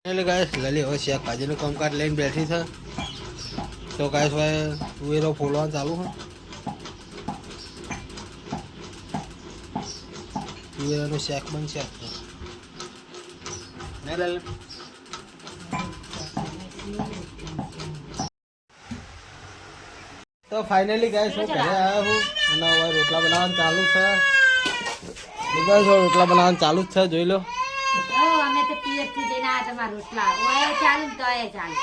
એટલે ગાઈસ લલી હવે શેક ભાજીનું કામકાજ લઈને બેઠી છે. તો ગાઈસ હવે તુવેરો ફોલવાનું ચાલુ છે. તુવેરાનું શેક બનશે ને લલી. તો ફાઇનલી ગાઈસ હું ઘરે આવ્યો છું અને હવે રોટલા બનાવવાનું ચાલુ છે. ગાઈસ રોટલા બનાવવાનું ચાલુ જ છે, જોઈ લો. અમે તો પિયર થી જઈને આ તમારા રોટલા ઓય ચાલુ તો એ ચાલુ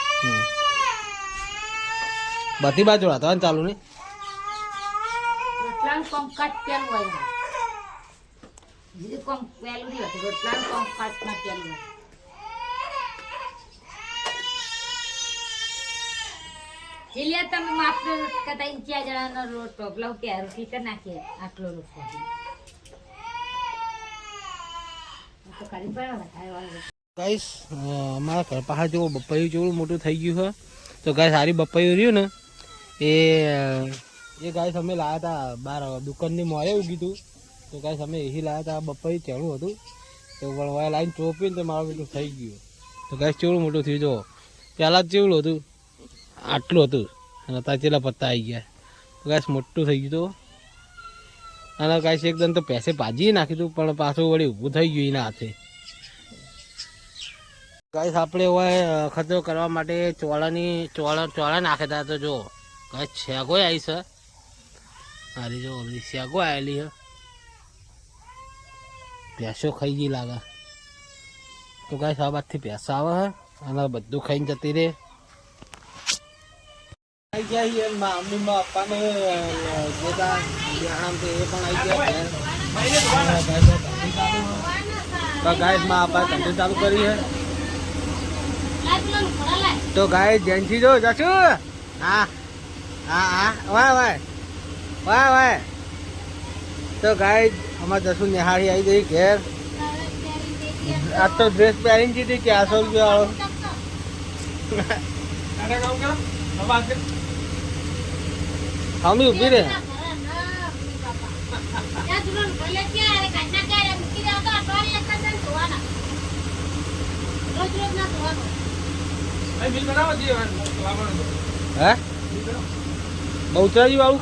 બધી બાજુ રાતવાનું ચાલુ નહીં. રોટલાનું કોમકાટ પેલું હોય બીજું કોમ પેલું નહીં હતું. રોટલાનું કોમકાટ ના પેલું હોય. જેલિયા તમે માપનો રોટ કતા ઇંચિયા જણાનો રોટ ઢોકલો કે રોટલી કરી નાખીએ આટલો રોટલો તો કરી પડે ખાવા. ગાઈસ અમારા ઘર પાસે જો બપૈયું જેવડું મોટું થઈ ગયું છે. તો ગાઈસ સારી બપૈયું રહ્યું ને એ ગાઈસ અમે લાવ્યા હતા બહાર દુકાનની મોરે ઉગી હતું. તો ગાઈસ અમે એથી લાવ્યા હતા. બપૈયું ચેણું હતું તો વળવાય લાઈને ચોપીને તો મારું બેટું થઈ ગયું. તો ગાઈસ કેવડું મોટું થયું જો. પહેલાં જ જેવડું હતું આટલું હતું અને અત્યારે ચેલા પત્તા આવી ગયા. તો ગાઈસ મોટું થઈ ગયું. તો અને ગાઈસ એકદમ તો પૈસે ભાજી નાખ્યું હતું પણ પાછું વળી ઊભું થઈ ગયું એના હાથે. ગાઈસ આપણે હોય ખર્ચો કરવા માટે ચોળા નાખ્યા હતા. તો જો ગાઈસ શેગો આવી છે. અરે જો શેગો આવેલી છે. ભેંસો ખાઈ ગઈ લાગે. તો ગાઈસ આ બાજુથી ભેંસ આવે છે અને બધું ખાઈને જતી રહે. આવી ગયા છીએ મમ્મીમાં પપ્પાને જેતા બિહામ તો એ પણ આવી ગયા. તો ગાઈસ માં આપા ધંધો ચાલુ કરી છે. તો ગાય જેન્સી જો જશુ. હા હા હા વાહ વાહ વાહ વાહ. તો ગાય અમારે જશું નિહાળી આવી ગઈ ઘેર. આ તો ડ્રેસ પહેરીને જીધી કે 100 રૂપિયા વાળો હમી ઉભી રે. હે બહુચરાજી વાળું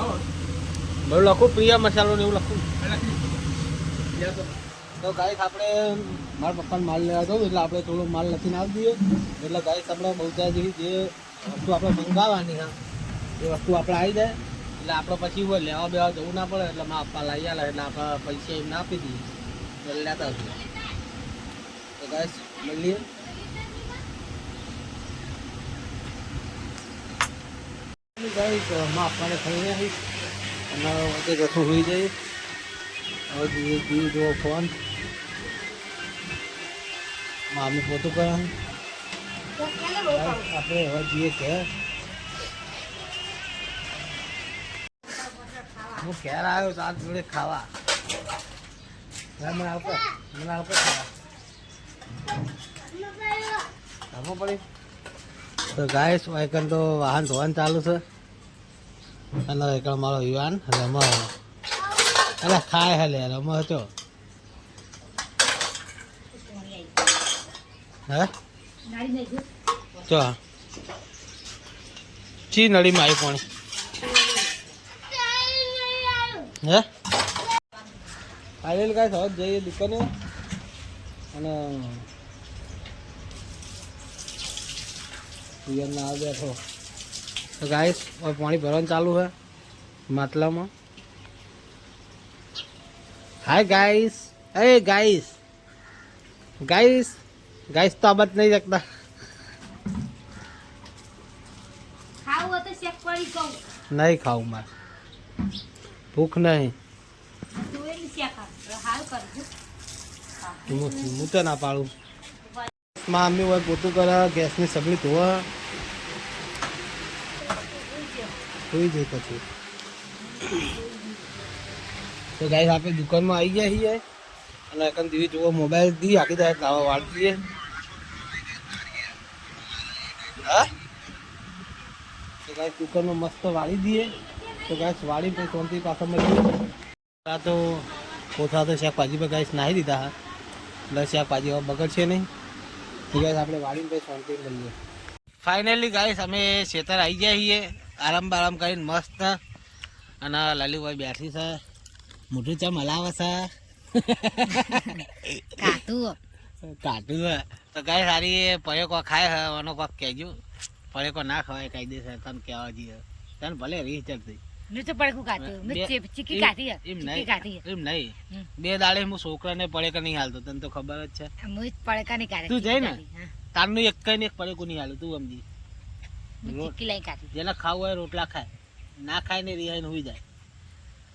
બધું લખું પ્રિયા મસાલો ને એવું લખું. તો ગાઈસ આપણે મારા પપ્પાને માલ લેવા દઉં એટલે આપણે થોડો માલ લખીને આવી દઈએ. એટલે ગાઈસ આપણે બહુચરાજી જે વસ્તુ આપણે મંગાવવાની હા એ વસ્તુ આપણે આવી જાય એટલે આપણે પછી હોય લેવા બેવા જવું ના પડે. એટલે મારા પપ્પા લઈ આવે એટલે આપણે પૈસા એમને આપી દઈએ એટલે લેતા હશું. તો ગાઈસ મળીએ. ગાઈસ માં આપવાને થઈ રહ્યા અને વચ્ચે જશું હોઈ જઈએ. હવે જોઈએ જો ફોન મામી પોતું કરવાનું. આપણે હવે જઈએ કે હું ઘેર આવ્યો તાર જોડે ખાવા. મને આવતો ખાવા ખબર પડી. તો ગાઈસ વાયકન તો વાહન ધોવાનું ચાલુ છે અને એકણ મારો યુવાન રમ એટલે ખાય હે લે રમ હતો. હે ચો ચી નળીમાં આવી પાણી હે ફાઇનલ ગાઈસ હવે જઈએ દુકાને અને ના બેઠો. તો ગાઈસ હવે પાણી ભરવાનું ચાલુ છે માટલામાં. Hi guys. એ ગાઈસ ગાઈસ ગાઈસ તો આબાદ નહીં શકતા. નહીં ખાવું મારે ભૂખ નહીં. હું તો ના પાડું. મમ્મી હોય પોતું કરે ગેસની સગડી ધોવા હોઈ જાય પછી. તો ગાઈસ આપણે દુકાનમાં આવી ગયા છીએ અને એકન દીવી જોવો મોબાઈલ દી આખી જાય ખાવા વાળી દઈએ. હા તો ગાઈસ દુકાનમાં મસ્ત વાળી દઈએ. તો ગાઈસ વાળી પછી શાંતિ પાછા મળીએ. આ તો કોથા તો શાકભાજી પર ગાઈસ નાહી દીધા એટલે શાકભાજી હવે બગડશે નહીં. તો ગાઈસ આપણે વાડીને પછી શાંતિ મળીએ. ફાઇનલી ગાઈસ અમે ખેતર આવી ગયા છીએ આરામ બારામ કરીને મસ્ત. અને લાલીભાઈ બેઠી છે, મોઢું ચમ હલાવે છે. કાતું કાઢું છે તો ગાઈસ સારી પરેકો ખાય છે એનો કોક કહેજો. પરેકો ના ખવાય કાયદેસર તને કહેવા જઈએ તને ભલે રીચ થઈ. મેં તો પડકું કાતું મેં ચીકી કાઢી એમ ચીકી કાઢી નહીં એમ નહીં. 2 દાડે હું છોકરાને પડેકા નહીં હાલતો, તને તો ખબર જ છે. હું પડકા નહીં કાઢી તું જઈ ને તારનું એક કઈ ને એક પડેકું નહીં હાલું તું સમજી. ચીકી લઈ કાઢી જેને ખાવું હોય રોટલા ખાય, ના ખાય ને રિહાઈને હોઈ જાય.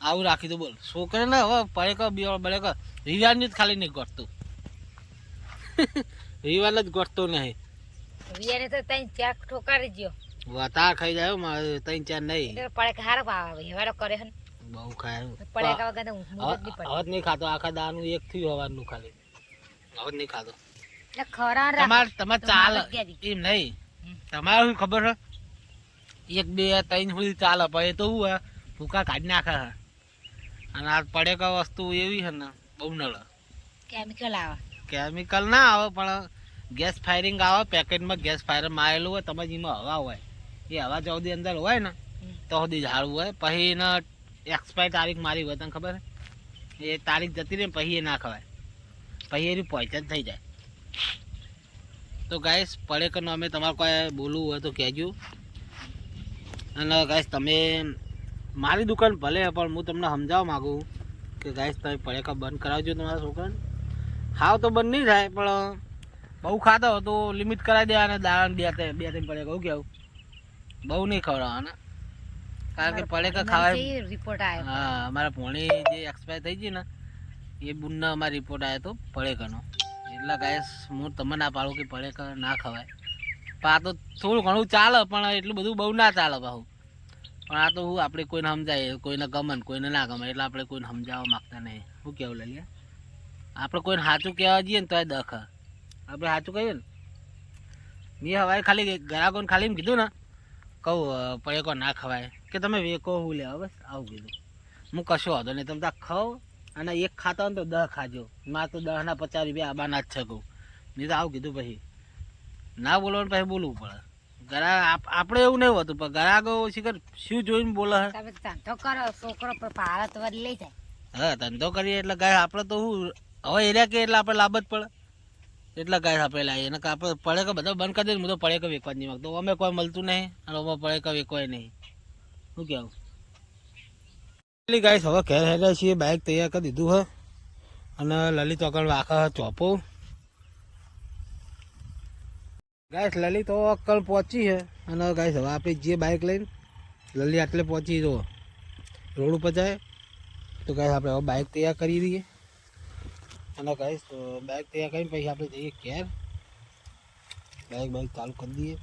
આવું રાખી દો બોલ. છોકરાને હવે પડેકો બળેકો રિવાજનું જ ખાલી નહીં ગોઠતું. રિવાજ જ ગોઠતો નહીં. વિયાને તો તઈ ચાક ઠોકારી ગયો વતા ખાઈ જાય મારે 3-4 નહીં. એટલે પડકા હારો ભાવે હેવાડો કરે હન બહુ ખાય. પડકા વગર તો ઊંઘ જ નહીં પડે. હવે જ નહીં ખાતો, આખા દાનું એક થયું હવારનું ખાલી. હવે જ નહીં ખાતો. એટલે ખરા તમારે ચાલે એમ નહીં. તમારે શું ખબર છે 1 2 3 સુધી ચાલે પણ એ તો શું હે ભૂકા કાઢી નાખે છે. અને આ પડેકા વસ્તુ એવી છે ને બહુ નળ. કેમિકલ આવે કેમિકલ ના આવે પણ ગેસ ફાયરિંગ આવે. પેકેટમાં ગેસ ફાયર મારેલું હોય, તમે જેમાં હવા હોય એ હવા સુધી અંદર હોય ને તો સુધી ઝાડવું હોય. પછી એને એક્સપાયર તારીખ મારી હોય તને ખબર છે એ તારીખ જતી રહે પછી એ ના ખવાય, પછી એની પોઈઝન થઈ જાય. તો ગાઈસ પડેકરનું અમે તમારે કોઈ બોલવું હોય તો કહેજો. અને ગાઈસ તમે મારી દુકાન ભલે પણ હું તમને સમજાવવા માગું કે ગાઈસ તમે પડેકા બંધ કરાવજો તમારા છોકરાને. હાવ તો બંધ નહીં થાય પણ બહુ ખાતો તો લિમિટ કરાવી દેવાના. દાળ 2-3 પડેકા એવું કેવું બહુ નહીં ખવડાવવાના. કારણ કે પડેકા ખાવાય. રિપોર્ટ આવ્યો હા અમારા ભોણી જે એક્સપાયર થઈ ગઈ ને એ બુનનો અમારો રિપોર્ટ આવ્યો હતો પડેકાનો. એટલે ગાઈસ હું તમને ના પાડું કે પડેકા ના ખવાય. પણ આ તો થોડું ઘણું ચાલે પણ એટલું બધું બહુ ના ચાલે પાછું. પણ આ તો હું આપણે કોઈને સમજાય, કોઈને ગમે ને કોઈને ના ગમે એટલે આપણે કોઈને સમજાવવા માગતા નહીં. શું કહેવું લલિયા? આપણે કોઈને સાચું કહેવા જઈએ ને તો એ દખ. આપણે સાચું કહીએ ને. મેં હવે ખાલી ગ્રાહકોને ખાલી એમ કીધું ને કહું પડેકો ના ખવાય કે તમે વેકો હું લેવા બસ આવું કીધું. હું કશો વાંધો નહીં તમે ત્યાં ખાઓ અને એક ખાતા હોય ને તો 10 ખાજો. મારે તો 10 ના 50 રૂપિયા આબાના જ છે કહું. નહીં તો આવું કીધું. પછી ના બોલવાનું પછી બોલવું પડે. આપણે એવું નહીં હોતું પણ ગ્રાહકો શીખર શું જોઈને બોલે. તમે ધંધો કરો છોકરો પર ભારત વળી લઈ જાય. હા ધંધો કરીએ એટલે ગાય આપણે તો શું હવે એરિયા કે એટલે આપણે લાભ જ પડે. એટલે ગાય આપણે લાવીએ એને આપણે પડેકા બધા બંધ કરી દે. હું તો પડેકા વેકવા જ નહીં માગતો. અમે કોઈ મળતું નહીં અને અમે પડેકા વેકવાય નહીં. શું કહેવું? એટલી ગાય હવે ઘેર હેડ્યા છીએ. બાઇક તૈયાર કરી દીધું છે અને લલિત અકલ આખા ચોપો. ગાય લલિત તો અક્કલ પહોંચી છે અને ગાય હવે આપણે જે બાઇક લઈને લલી આટલે પહોંચી જો રોડ ઉપર જાય. તો ગાય આપણે હવે બાઇક તૈયાર કરી દઈએ અને ગાય તો બાઇક તૈયાર કરીને પછી આપણે જઈએ ઘેર. બાઇક ચાલુ કરી દઈએ.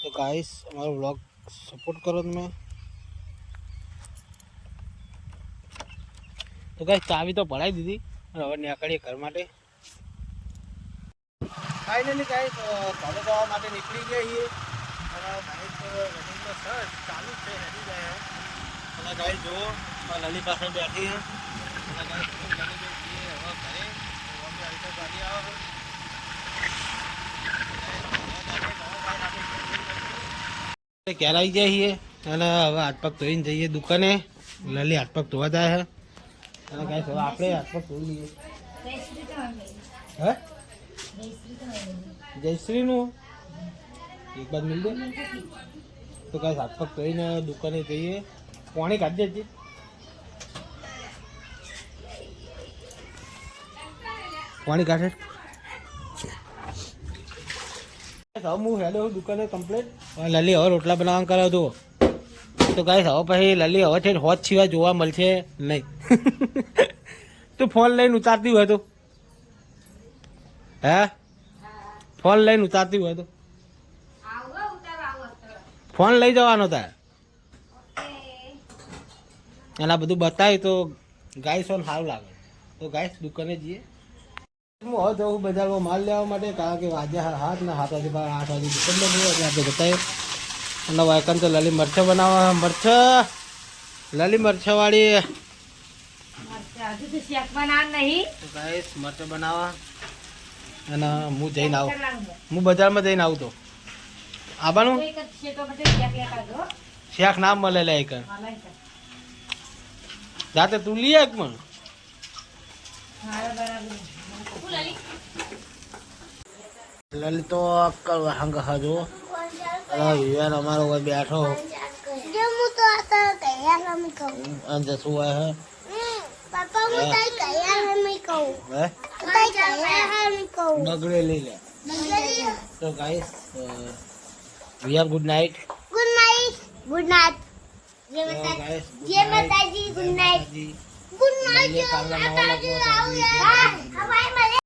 તો ગાઈસ અમારો વ્લોગ સપોર્ટ કરો તમે. તો ગાઈસ ચાવી તો ભરાઈ દીધી અને હવે નીકળીએ ઘર માટે. ફાઇનલી ગાઈસ ઘરે જવા માટે નીકળી ગયા છીએ અને બાઇક રનિંગનો સર્ચ ચાલુ છે હેડી જાય. અને ગાઈસ જુઓ લલી પાસે બેઠી છે અને ગાઈસ લલી જઈએ હવે ઘરે. તો અમે આવી તો ગાડી આવે ક્યારે આવી જાય છીએ અને હવે હાથ પગ ધોઈને જઈએ દુકાને. લલી હાથ પગ ધોવા જાય છે અને ગાઈસ હવે આપણે હાથ પગ ધોઈ લઈએ. હે જયશ્રીનું એક બાદ મિલ દે. તો ગાઈસ હાથ પગ ધોઈને દુકાને જઈએ. પાણી કાઢી દેજે. પાણી કાઢે. હવે હું હેલો દુકાને કમ્પ્લીટ. લલી હવે રોટલા બનાવવાનું કરાવતો. તો ગાઈસ હવે પછી લલી હવે છે હોજ સિવાય જોવા મળશે નહીં. તું ફોન લઈને ઉતારતી હોય તો હે ફોન લઈને ઉતારતી હોય તો ફોન લઈ જવાનો તારે. અને આ બધું બતાવી તો ગાઈસ ઓન સારું લાગે. તો ગાઈસ દુકાને જઈએ. હું હવે જવું બજારમાં માલ લેવા માટે કારણ કે વાગ્યા 7 ને 7 વાગે 8 વાગે દુકાનમાં જવું એટલે આપણે બતાવીએ. અને વાયકન તો લલી મરચાં બનાવવા. મરચાં લલી મરચાંવાળી હજુ તો શેક બનાવ નહીં. તો ગાઈસ મરચાં બનાવવા અને હું જઈને આવું લાવું છે. હું બજારમાં જઈને આવું તો આવવાનું તો એક જ શેઠો બધે શેક લેતા આવજો, હો. શેખ ના મળે લે એક હા, લઈ જાઓ. જાતે તું લઈ આવ પણ હા, બરાબર. હું લઈ? લલિતો અક્કલ હંગ હજો વિવાન અમારો કોઈ બેઠો અંજે શું હોય હે નગડે લઈ લે તો ગાઈસ વિયા ગુડ નાઇટ Good night. કાલના નવા લોકો